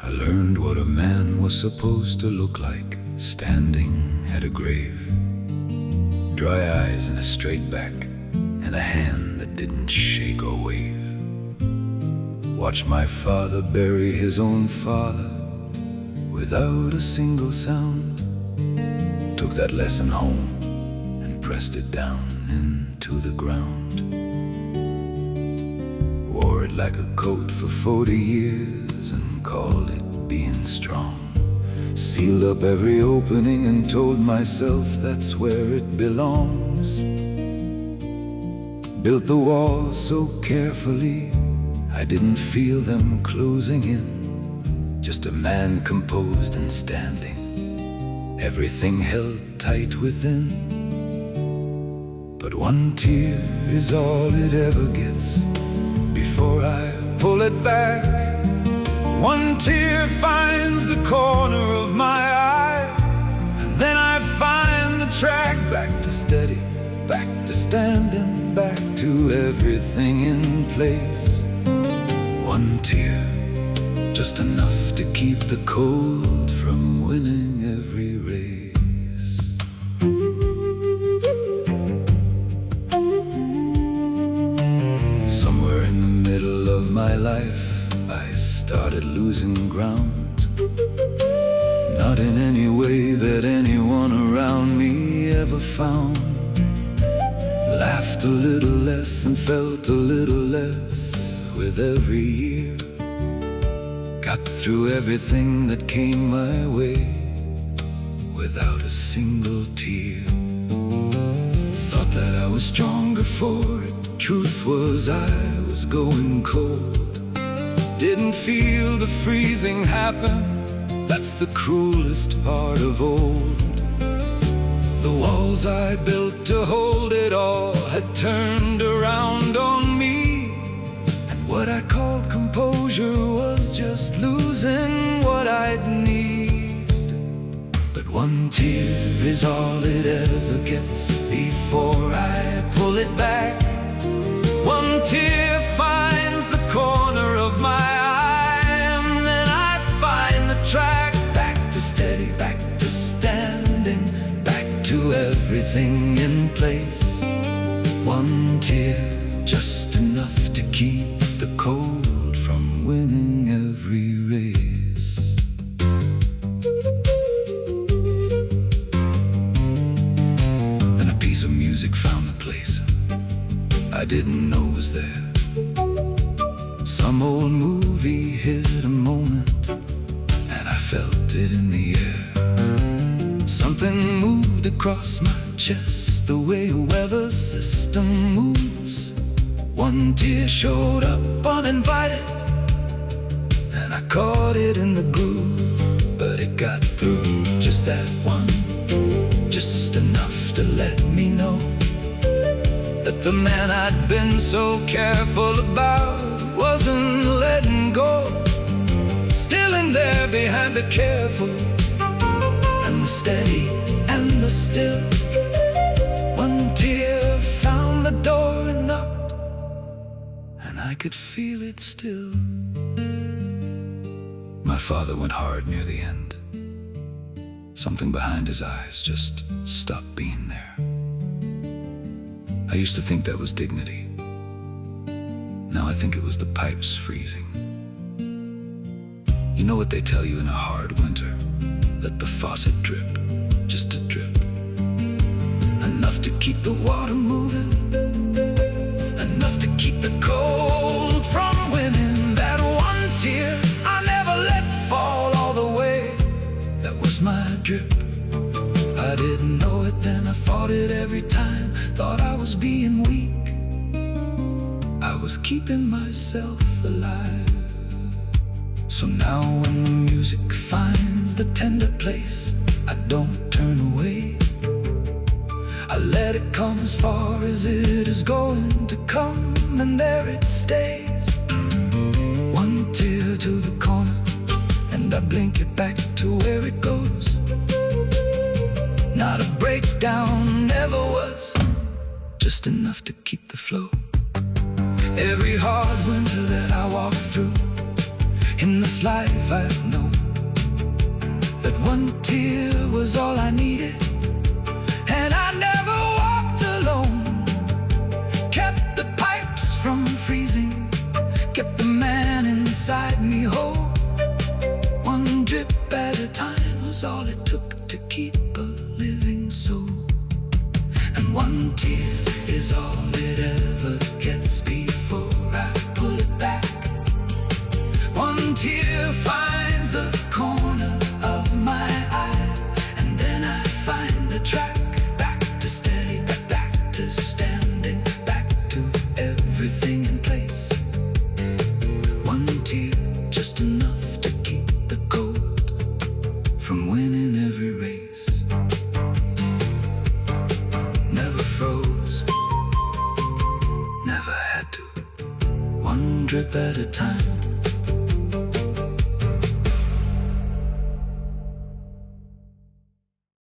I learned what a man was supposed to look like, standing at a grave. Dry eyes and a straight back, and a hand that didn't shake or wave. Watched my father bury his own father without a single sound. Took that lesson home and pressed it down into the ground. Wore it like a coat for 40 years and called it being strong. Sealed up every opening and told myself that's where it belongs. Built the walls so carefully I didn't feel them closing in. Just a man composed and standing, everything held tight within. But one tear is all it ever gets before I pull it back. One tear finds the corner of my eye, and then I find the track. Back to steady, back to standing, back to everything in place. One tear, just enough to keep the cold from winning every race. Somewhere in the middle of my life I started losing ground. Not in any way that anyone around me ever found. Laughed a little less and felt a little less with every year. Got through everything that came my way without a single tear. Thought that I was stronger for it. Truth was I was going cold. Didn't feel the freezing happen. That's the cruelest part of old. The walls I built to hold it all had turned around on me. And what I called composure was just losing what I'd need. But one tear is all it ever gets before I pull it back. One tear finds the corner of my eye, and then I find the track. Back to steady, back to standing, back to everything in place. One tear, just enough to keep the cold from winning every race. Then a piece of music found the place I didn't know was there. Some old movie hit a moment, and I felt it in the air. Something moved across my chest, the way a weather system moves. One tear showed up uninvited, and I caught it in the groove. But it got through, just that one, just enough to let me know that the man I'd been so careful about wasn't letting go. Still in there behind the careful and the steady and the still. One tear found the door and knocked, and I could feel it still. My father went hard near the end. Something behind his eyes just stopped being there. I used to think that was dignity. Now I think it was the pipes freezing. You know what they tell you in a hard winter? Let the faucet drip, just a drip. Enough to keep the water moving, enough to keep the cold from winning. That one tear I never let fall all the way, that was my drip. I didn't know it then, I fought it every time. Thought I was being weak, I was keeping myself alive. So now when the music finds the tender place, I don't turn away. I let it come as far as it is going to come, and there it stays. One tear to the corner, and I blink it back to where it goes. Not a breakdown, never was, just enough to keep the flow. Every hard winter that I walk through, in this life I've known, inside me whole. One drip at a time was all it took to keep a living soul. And one tear is all it ever gets before I pull it back. One tear finds the corner of my eye, and then I find the track back to steady, back to standing, back to everything in place. One tear, just enough to keep the gold from winning every race. Never froze, never had to. One drip at a time